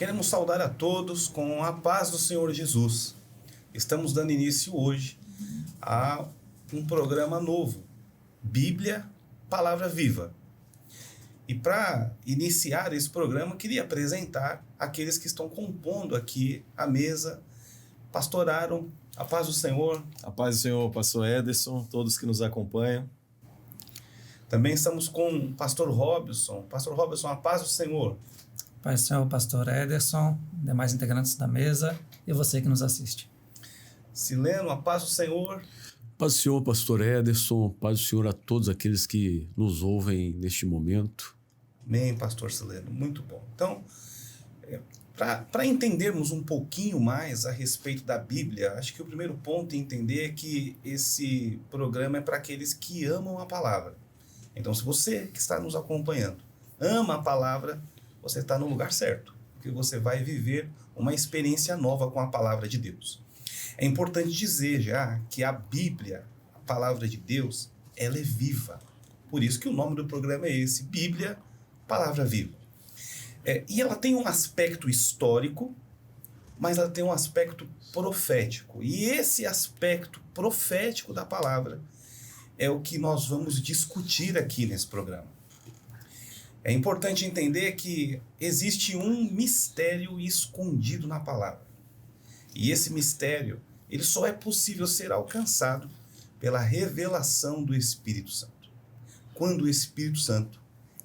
Queremos saudar a todos com a paz do Senhor Jesus. Estamos dando início hoje a um programa novo, Bíblia, Palavra Viva. E para iniciar esse programa, queria apresentar aqueles que estão compondo aqui a mesa. Pastor Aaron, a paz do Senhor. A paz do Senhor, pastor Ederson, todos que nos acompanham. Também estamos com o pastor Robson. Pastor Robson, a paz do Senhor. Pai do Senhor, pastor Ederson, demais integrantes da mesa e você que nos assiste. Sileno, a paz do Senhor. Paz do Senhor, pastor Ederson, paz do Senhor a todos aqueles que nos ouvem neste momento. Amém, pastor Sileno, muito bom. Então, para entendermos um pouquinho mais a respeito da Bíblia, acho que o primeiro ponto a entender é que esse programa é para aqueles que amam a palavra. Então, se você que está nos acompanhando ama a palavra, você está no lugar certo, porque você vai viver uma experiência nova com a palavra de Deus. É importante dizer já que a Bíblia, a palavra de Deus, ela é viva. Por isso que o nome do programa é esse, Bíblia, Palavra Viva. E ela tem um aspecto histórico, mas ela tem um aspecto profético. E esse aspecto profético da palavra é o que nós vamos discutir aqui nesse programa. É importante entender que existe um mistério escondido na palavra. E esse mistério, ele só é possível ser alcançado pela revelação do Espírito Santo. Quando o Espírito Santo,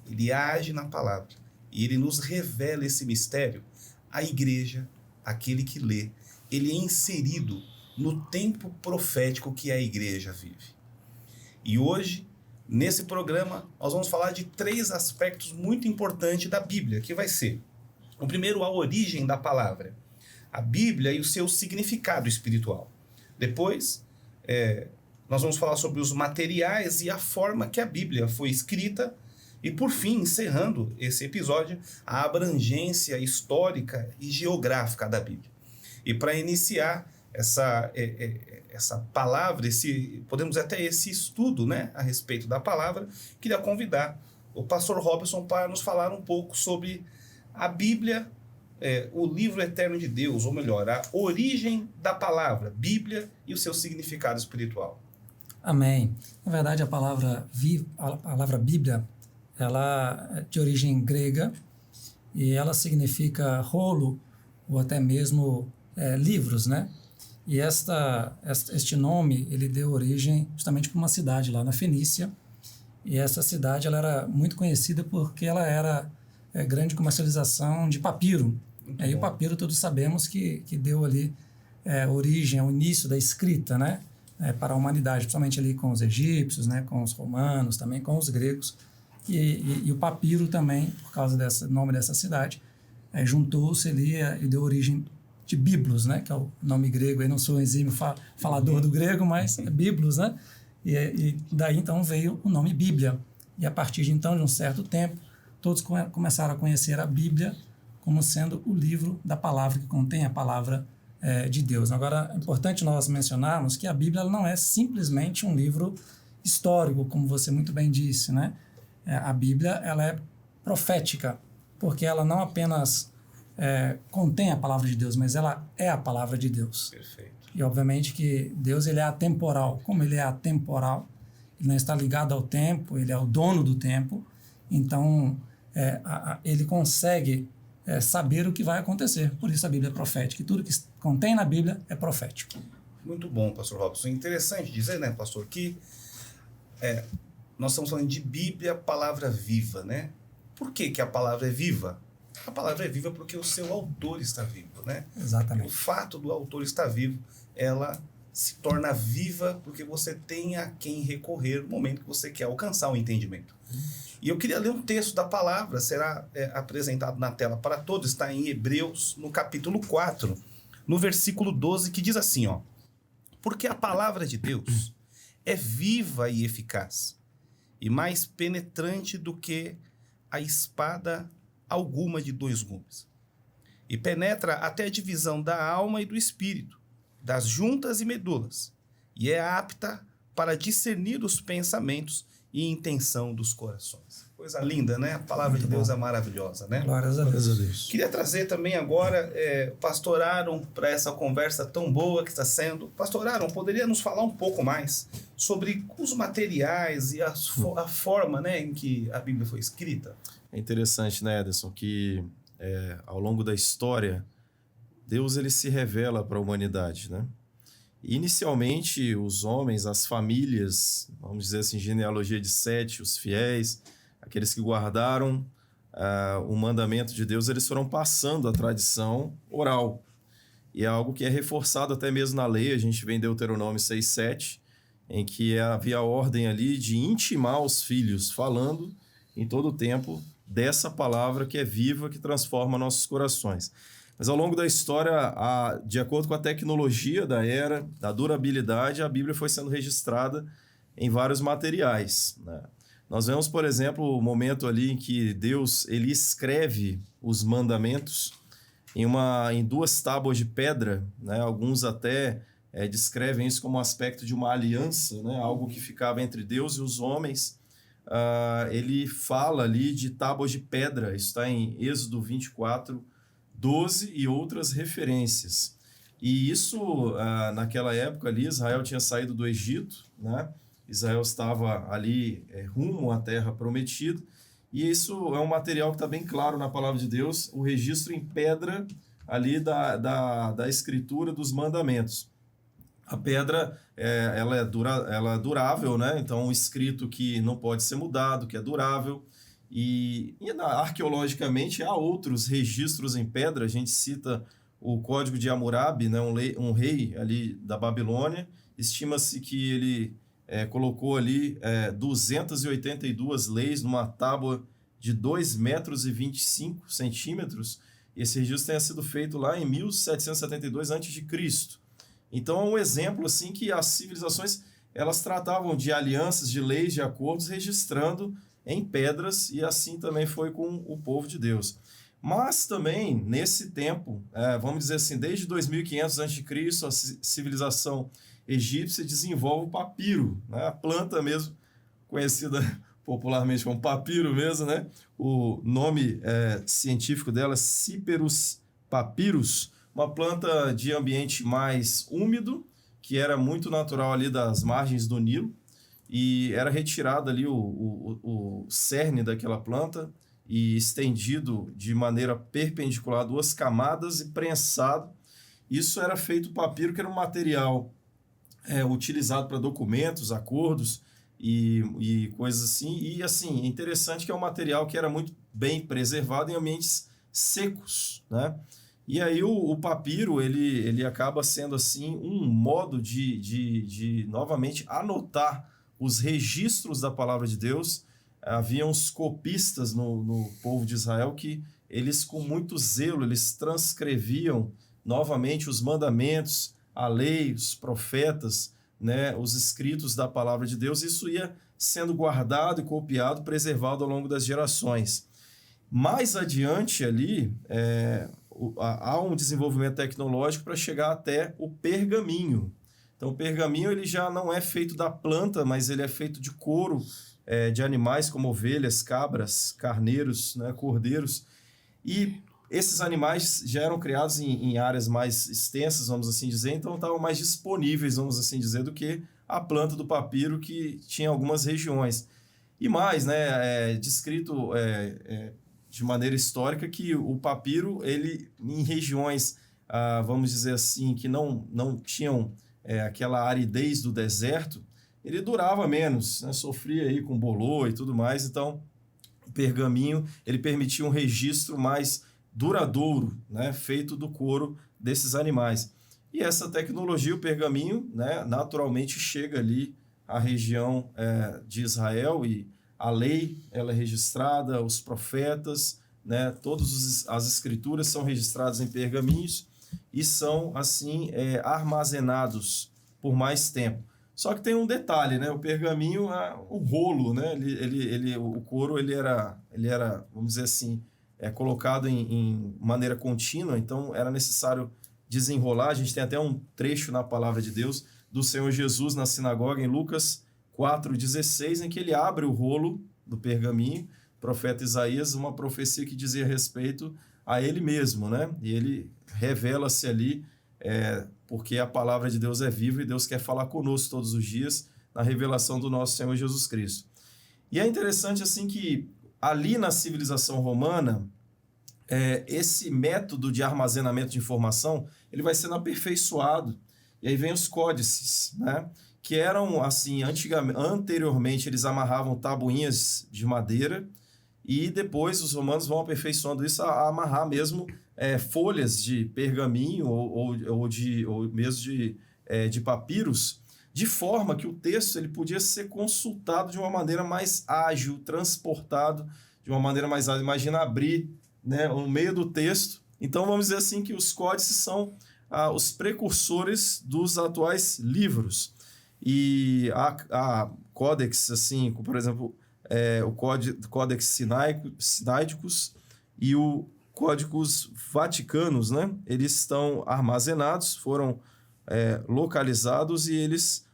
ele age na palavra e ele nos revela esse mistério, a igreja, aquele que lê, ele é inserido no tempo profético que a igreja vive. E hoje, nesse programa, nós vamos falar de 3 aspectos muito importantes da Bíblia, que vai ser, o primeiro, a origem da palavra, a Bíblia e o seu significado espiritual. Depois, nós vamos falar sobre os materiais e a forma que a Bíblia foi escrita. E, por fim, encerrando esse episódio, a abrangência histórica e geográfica da Bíblia. E para iniciar essa palavra, podemos dizer até esse estudo, né, a respeito da palavra, queria convidar o pastor Robson para nos falar um pouco sobre a Bíblia, o livro eterno de Deus, ou melhor, a origem da palavra, Bíblia e o seu significado espiritual. Amém. Na verdade, a palavra Bíblia, ela é de origem grega e ela significa rolo ou até mesmo livros, né? E este nome, ele deu origem justamente para uma cidade lá na Fenícia. E essa cidade ela era muito conhecida porque ela era grande comercialização de papiro. E o papiro todos sabemos que deu ali origem ao início da escrita, né? Para a humanidade, principalmente ali com os egípcios, né? Com os romanos, também com os gregos. E o papiro também, por causa desse nome dessa cidade, juntou-se ali e deu origem de Biblos, né, que é o nome grego. Eu não sou um exímio falador do grego, mas é Biblos, né? E daí então veio o nome Bíblia. E a partir de então, de um certo tempo, todos começaram a conhecer a Bíblia como sendo o livro da palavra que contém a palavra de Deus. Agora, é importante nós mencionarmos que a Bíblia ela não é simplesmente um livro histórico, como você muito bem disse, né? A Bíblia ela é profética, porque ela não apenas contém a palavra de Deus, mas ela é a palavra de Deus. Perfeito. E obviamente que Deus ele é atemporal. Como ele é atemporal, ele não está ligado ao tempo, ele é o dono do tempo, então ele consegue saber o que vai acontecer. Por isso a Bíblia é profética, e tudo que contém na Bíblia é profético. Muito bom, pastor Robson. Interessante dizer, né, pastor, que nós estamos falando de Bíblia, palavra viva, né? Por que a palavra é viva? A palavra é viva porque o seu autor está vivo, né? Exatamente. O fato do autor estar vivo, ela se torna viva porque você tem a quem recorrer no momento que você quer alcançar o entendimento. E eu queria ler um texto da palavra, será apresentado na tela para todos, está em Hebreus, no capítulo 4, no versículo 12, que diz assim, ó: porque a palavra de Deus é viva e eficaz, e mais penetrante do que a espada alguma de 2 gumes, e penetra até a divisão da alma e do espírito, das juntas e medulas, e é apta para discernir os pensamentos e intenção dos corações. Coisa linda, né? A palavra de Deus é maravilhosa, né? Glórias a Deus. Queria trazer também agora, Pastor Aaron, para essa conversa tão boa que está sendo. Pastor Aaron, poderia nos falar um pouco mais sobre os materiais e a forma, né, em que a Bíblia foi escrita? É interessante, né, Ederson, que ao longo da história, Deus ele se revela para a humanidade, né? Inicialmente, os homens, as famílias, vamos dizer assim, genealogia de Sete, os fiéis, aqueles que guardaram o mandamento de Deus, eles foram passando a tradição oral. E é algo que é reforçado até mesmo na lei. A gente vê em Deuteronômio 6:7, em que havia a ordem ali de intimar os filhos, falando em todo o tempo dessa palavra que é viva, que transforma nossos corações. Mas ao longo da história, de acordo com a tecnologia da era, da durabilidade, a Bíblia foi sendo registrada em vários materiais, né? Nós vemos, por exemplo, o momento ali em que Deus ele escreve os mandamentos em duas tábuas de pedra, né? Alguns até descrevem isso como um aspecto de uma aliança, né? Algo que ficava entre Deus e os homens. Ele fala ali de tábuas de pedra, isso está em Êxodo 24:12 e outras referências. E isso, naquela época ali, Israel tinha saído do Egito, né? Israel estava ali rumo à terra prometida, e isso é um material que está bem claro na palavra de Deus, o registro em pedra ali da escritura dos mandamentos. A pedra, ela é durável, né? Então, um escrito que não pode ser mudado, que é durável. E arqueologicamente, há outros registros em pedra. A gente cita o Código de Hammurabi, né? Um rei ali da Babilônia. Estima-se que ele colocou ali 282 leis numa tábua de 2,25 metros. Esse registro tenha sido feito lá em 1772 a.C. Então, é um exemplo assim que as civilizações elas tratavam de alianças, de leis, de acordos, registrando em pedras, e assim também foi com o povo de Deus. Mas também, nesse tempo, vamos dizer assim, desde 2500 a.C., a civilização egípcia desenvolve o papiro, né? A planta mesmo, conhecida popularmente como papiro mesmo, né? O nome científico dela é Cyperus papyrus, uma planta de ambiente mais úmido, que era muito natural ali das margens do Nilo, e era retirado ali o cerne daquela planta e estendido de maneira perpendicular, 2 camadas, e prensado. Isso era feito papiro, que era um material utilizado para documentos, acordos e coisas assim. E assim, é interessante que é um material que era muito bem preservado em ambientes secos, né? E aí o papiro, ele acaba sendo assim um modo de novamente anotar os registros da palavra de Deus. Havia uns copistas no povo de Israel que eles, com muito zelo, eles transcreviam novamente os mandamentos, a lei, os profetas, né, os escritos da palavra de Deus. Isso ia sendo guardado e copiado, preservado ao longo das gerações. Mais adiante ali, há um desenvolvimento tecnológico para chegar até o pergaminho. Então, o pergaminho ele já não é feito da planta, mas ele é feito de couro de animais como ovelhas, cabras, carneiros, né, cordeiros. E esses animais já eram criados em áreas mais extensas, vamos assim dizer, então estavam mais disponíveis, vamos assim dizer, do que a planta do papiro, que tinha algumas regiões. E mais, né, descrito de maneira histórica que o papiro, ele em regiões, vamos dizer assim, que não tinham aquela aridez do deserto, ele durava menos, né? Sofria aí com bolor e tudo mais. Então, o pergaminho ele permitia um registro mais duradouro, né? Feito do couro desses animais. E essa tecnologia, o pergaminho, né? Naturalmente chega ali à região de Israel, e a lei ela é registrada, os profetas, né? Todas as escrituras são registradas em pergaminhos e são assim armazenados por mais tempo. Só que tem um detalhe, né? O pergaminho é um rolo, né? O couro ele era, vamos dizer assim, colocado em maneira contínua, então era necessário desenrolar. A gente tem até um trecho na palavra de Deus do Senhor Jesus na sinagoga, em Lucas 4:16, em que ele abre o rolo do pergaminho, profeta Isaías, uma profecia que dizia respeito a ele mesmo, né? E ele revela-se ali, porque a palavra de Deus é viva e Deus quer falar conosco todos os dias na revelação do nosso Senhor Jesus Cristo. E é interessante assim que ali na civilização romana, esse método de armazenamento de informação, ele vai sendo aperfeiçoado. E aí vem os códices, né? Que eram assim, anteriormente eles amarravam tabuinhas de madeira, e depois os romanos vão aperfeiçoando isso a amarrar mesmo folhas de pergaminho ou mesmo de papiros, de forma que o texto ele podia ser consultado de uma maneira mais ágil, transportado de uma maneira mais ágil. Imagina abrir, né, no meio do texto. Então vamos dizer assim que os códices são os precursores dos atuais livros. E a códex, assim, por exemplo, o Codex Sinaíticos e o Códigos Vaticanos, né? Eles estão armazenados, foram localizados e eles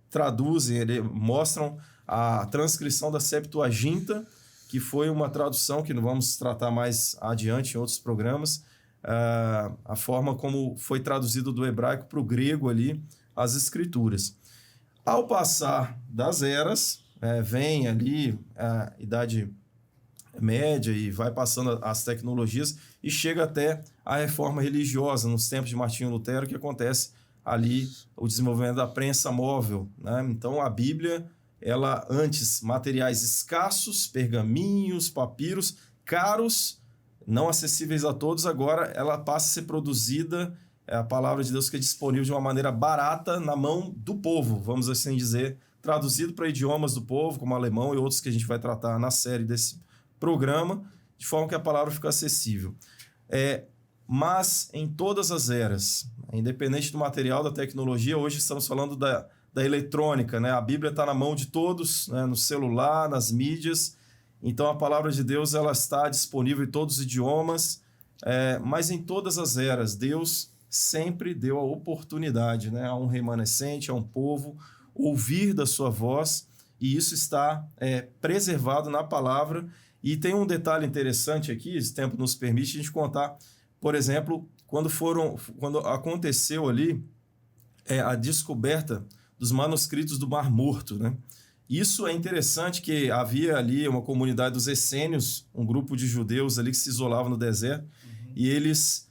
traduzem, mostram a transcrição da Septuaginta, que foi uma tradução que não vamos tratar mais adiante em outros programas, a forma como foi traduzido do hebraico para o grego ali as escrituras. Ao passar das eras, vem ali a Idade Média e vai passando as tecnologias e chega até a reforma religiosa nos tempos de Martinho Lutero, que acontece ali o desenvolvimento da prensa móvel, né? Então a Bíblia, ela antes materiais escassos, pergaminhos, papiros, caros, não acessíveis a todos, agora ela passa a ser produzida, a palavra de Deus que é disponível de uma maneira barata na mão do povo, vamos assim dizer, traduzido para idiomas do povo, como alemão e outros que a gente vai tratar na série desse programa, de forma que a palavra fica acessível. Mas em todas as eras, independente do material, da tecnologia, hoje estamos falando da eletrônica, né? A Bíblia está na mão de todos, né? No celular, nas mídias. Então a palavra de Deus ela está disponível em todos os idiomas, mas em todas as eras, Deus sempre deu a oportunidade, né, a um remanescente, a um povo, ouvir da sua voz, e isso está preservado na palavra. E tem um detalhe interessante aqui, esse tempo nos permite a gente contar, por exemplo, quando aconteceu ali a descoberta dos manuscritos do Mar Morto, né? Isso é interessante, que havia ali uma comunidade dos essênios, um grupo de judeus ali que se isolava no deserto, e eles,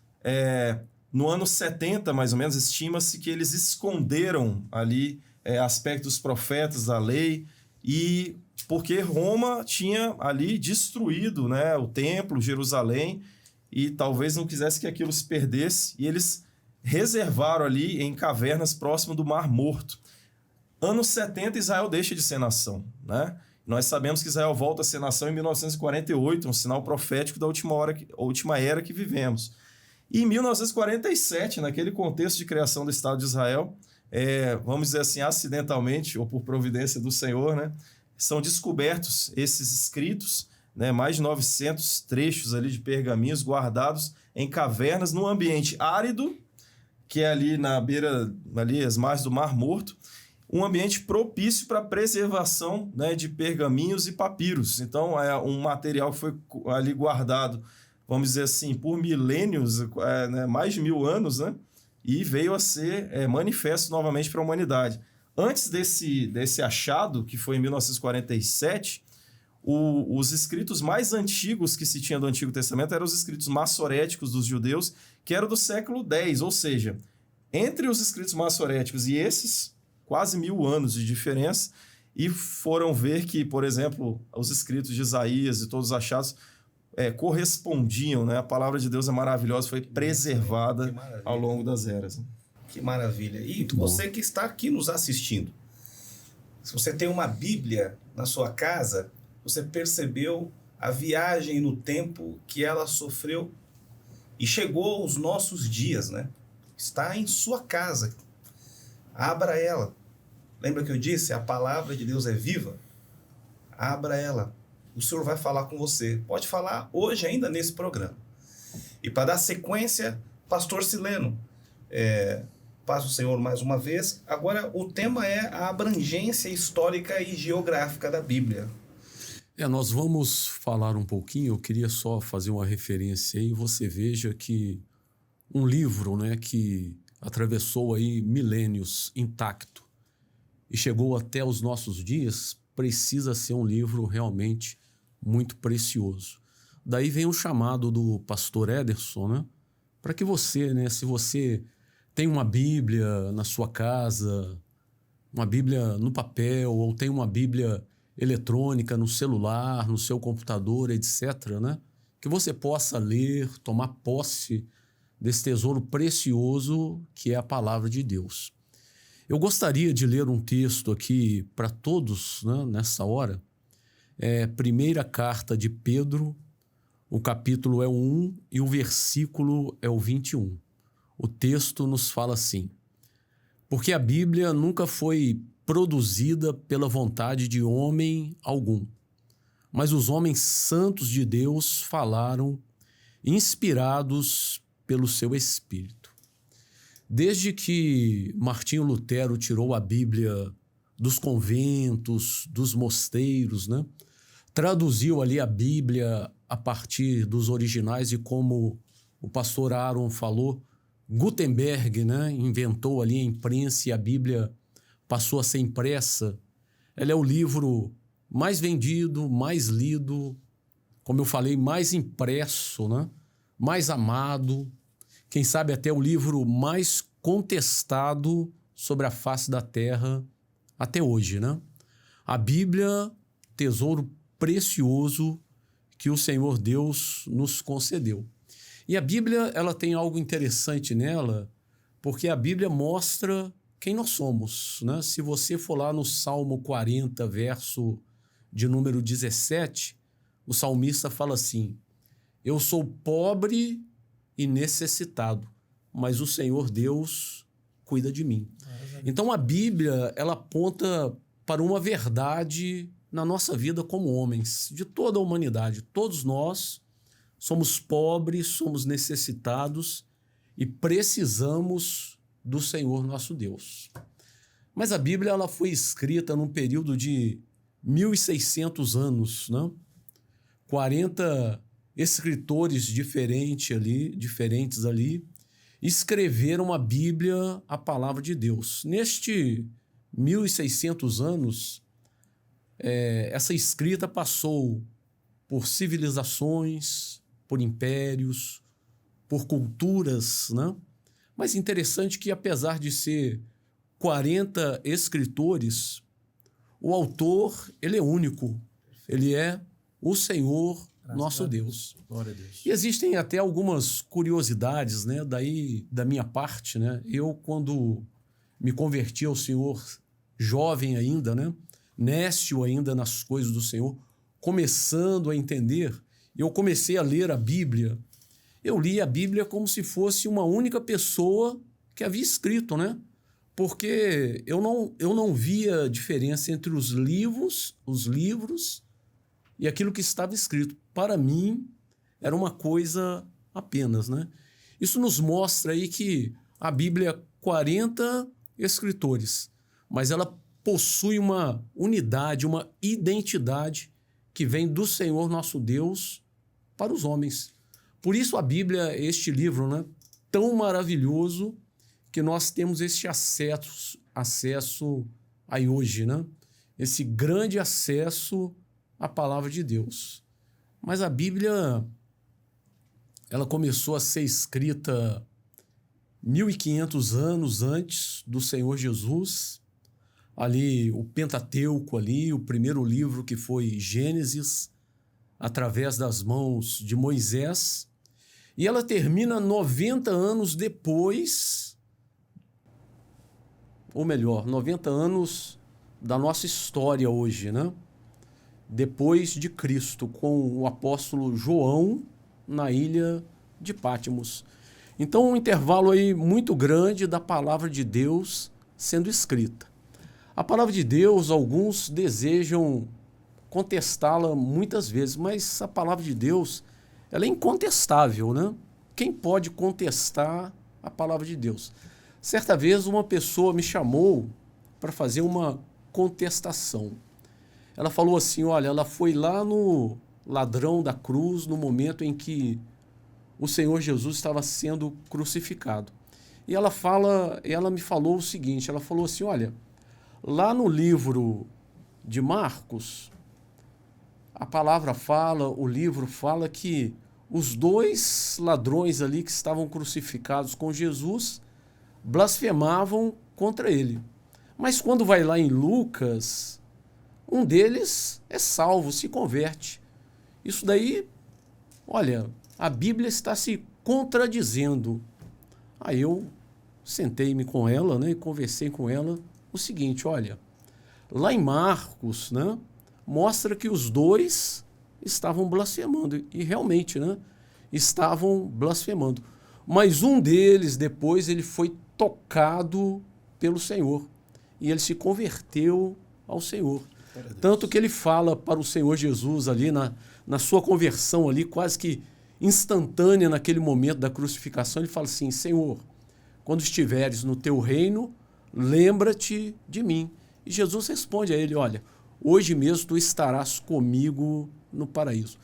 no ano 70, mais ou menos, estima-se que eles esconderam ali aspectos profetas da lei, e porque Roma tinha ali destruído, né, o templo, Jerusalém, e talvez não quisesse que aquilo se perdesse, e eles reservaram ali em cavernas próximo do Mar Morto. Anos 70, Israel deixa de ser nação, né? Nós sabemos que Israel volta a ser nação em 1948, um sinal profético da última era que vivemos. E em 1947, naquele contexto de criação do Estado de Israel, vamos dizer assim, acidentalmente, ou por providência do Senhor, né, são descobertos esses escritos, né, mais de 900 trechos ali de pergaminhos guardados em cavernas, num ambiente árido, que é ali na beira, ali às margens do Mar Morto, um ambiente propício para a preservação, né, de pergaminhos e papiros. Então, é um material que foi ali guardado, vamos dizer assim, por milênios, né, mais de 1000 anos, né, e veio a ser manifesto novamente para a humanidade. Antes desse achado, que foi em 1947, os escritos mais antigos que se tinha do Antigo Testamento eram os escritos massoréticos dos judeus, que eram do século X, ou seja, entre os escritos massoréticos e esses, quase 1000 anos de diferença, e foram ver que, por exemplo, os escritos de Isaías e todos os achados correspondiam, né? A palavra de Deus é maravilhosa, foi preservada ao longo das eras. Que maravilha. E Muito você bom. que está aqui nos assistindo, se você tem uma Bíblia na sua casa, você percebeu a viagem no tempo que ela sofreu e chegou aos nossos dias, né? Está em sua casa. Abra ela. Lembra que eu disse? A palavra de Deus é viva. Abra ela. O Senhor vai falar com você. Pode falar hoje ainda nesse programa. E para dar sequência, Pastor Sileno, Paz do Senhor mais uma vez. Agora, o tema é a abrangência histórica e geográfica da Bíblia. Nós vamos falar um pouquinho, eu queria só fazer uma referência aí, você veja que um livro, né, que atravessou aí milênios intacto e chegou até os nossos dias, precisa ser um livro realmente muito precioso. Daí vem o chamado do pastor Ederson, né, para que você, né, se você tem uma Bíblia na sua casa, uma Bíblia no papel, ou tem uma Bíblia eletrônica no celular, no seu computador, etc., né? Que você possa ler, tomar posse desse tesouro precioso que é a palavra de Deus. Eu gostaria de ler um texto aqui para todos, né, nessa hora. Primeira carta de Pedro, o capítulo é o 1 e o versículo é o 21. O texto nos fala assim: porque a Bíblia nunca foi produzida pela vontade de homem algum, mas os homens santos de Deus falaram, inspirados pelo seu Espírito. Desde que Martinho Lutero tirou a Bíblia dos conventos, dos mosteiros, né? Traduziu ali a Bíblia a partir dos originais e, como o pastor Aaron falou, Gutenberg, né, inventou ali a imprensa e a Bíblia passou a ser impressa. Ela é o livro mais vendido, mais lido, como eu falei, mais impresso, né? Mais amado, quem sabe até o livro mais contestado sobre a face da terra até hoje, né? A Bíblia, tesouro precioso que o Senhor Deus nos concedeu. E a Bíblia, ela tem algo interessante nela, porque a Bíblia mostra quem nós somos, né? Se você for lá no Salmo 40, verso de número 17, o salmista fala assim: eu sou pobre e necessitado, mas o Senhor Deus cuida de mim. Então a Bíblia, ela aponta para uma verdade na nossa vida como homens, de toda a humanidade. Todos nós somos pobres, somos necessitados e precisamos do Senhor nosso Deus. Mas a Bíblia, ela foi escrita num período de 1.600 anos, né? 40 escritores diferentes ali escreveram a Bíblia, a palavra de Deus. Neste 1.600 anos, essa escrita passou por civilizações, por impérios, por culturas, né? Mas interessante que, apesar de ser 40 escritores, o autor, ele é único. Ele é o Senhor nosso Deus. Glória a Deus. E existem até algumas curiosidades, né? Daí, da minha parte, né? Eu, quando me converti ao Senhor, jovem ainda, né? Nécio ainda nas coisas do Senhor, começando a entender, eu comecei a ler a Bíblia. Eu li a Bíblia como se fosse uma única pessoa que havia escrito, né? Porque eu não via diferença entre os livros e aquilo que estava escrito. Para mim, era uma coisa apenas, né? Isso nos mostra aí que a Bíblia é 40 escritores, mas ela possui uma unidade, uma identidade que vem do Senhor nosso Deus para os homens. Por isso a Bíblia é este livro, né, tão maravilhoso que nós temos este acesso aí hoje, né? Esse grande acesso à palavra de Deus. Mas a Bíblia, ela começou a ser escrita 1.500 anos antes do Senhor Jesus. Ali, o Pentateuco ali, o primeiro livro que foi Gênesis, através das mãos de Moisés. E ela termina 90 anos depois, ou melhor, 90 anos da nossa história hoje, né? Depois de Cristo, com o apóstolo João na ilha de Patmos. Então, um intervalo aí muito grande da palavra de Deus sendo escrita. A palavra de Deus, alguns desejam contestá-la muitas vezes, mas a palavra de Deus, ela é incontestável, né? Quem pode contestar a palavra de Deus? Certa vez uma pessoa me chamou para fazer uma contestação. Ela falou assim, olha, ela foi lá no ladrão da cruz no momento em que o Senhor Jesus estava sendo crucificado. E ela me falou o seguinte, ela falou assim, olha, lá no livro de Marcos, a palavra fala, o livro fala que os dois ladrões ali que estavam crucificados com Jesus blasfemavam contra ele. Mas quando vai lá em Lucas, um deles é salvo, se converte. Isso daí, olha, a Bíblia está se contradizendo. Aí eu sentei-me com ela, né, e conversei com ela o seguinte, olha, lá em Marcos, né, mostra que os dois estavam blasfemando, e realmente, né, estavam blasfemando. Mas um deles, depois, ele foi tocado pelo Senhor, e ele se converteu ao Senhor. Tanto que ele fala para o Senhor Jesus ali, na sua conversão ali, quase que instantânea naquele momento da crucificação, ele fala assim, Senhor, quando estiveres no teu reino, lembra-te de mim. E Jesus responde a ele, olha, hoje mesmo tu estarás comigo no paraíso.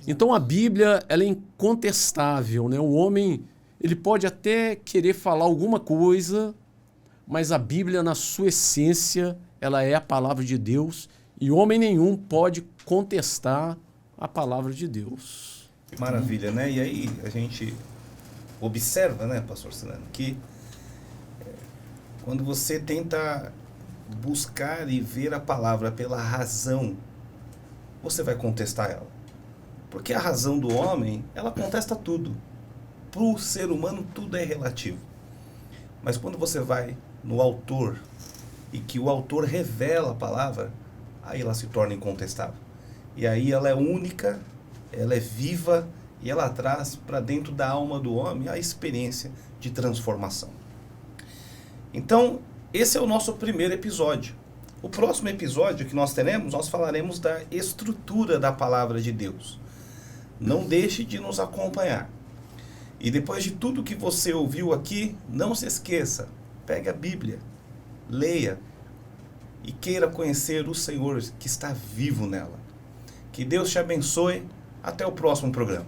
Então a Bíblia, ela é incontestável, né? O homem, ele pode até querer falar alguma coisa, mas a Bíblia, na sua essência, ela é a palavra de Deus e homem nenhum pode contestar a palavra de Deus. Maravilha, né? E aí a gente observa, né, pastor Sileno, que quando você tenta buscar e ver a palavra pela razão, você vai contestar ela. Porque a razão do homem, ela contesta tudo. Para o ser humano, tudo é relativo. Mas quando você vai no autor, e que o autor revela a palavra, aí ela se torna incontestável. E aí ela é única, ela é viva, e ela traz para dentro da alma do homem a experiência de transformação. Então, esse é o nosso primeiro episódio. O próximo episódio que nós teremos, nós falaremos da estrutura da palavra de Deus. Não deixe de nos acompanhar. E depois de tudo que você ouviu aqui, não se esqueça, pegue a Bíblia, leia e queira conhecer o Senhor que está vivo nela. Que Deus te abençoe. Até o próximo programa.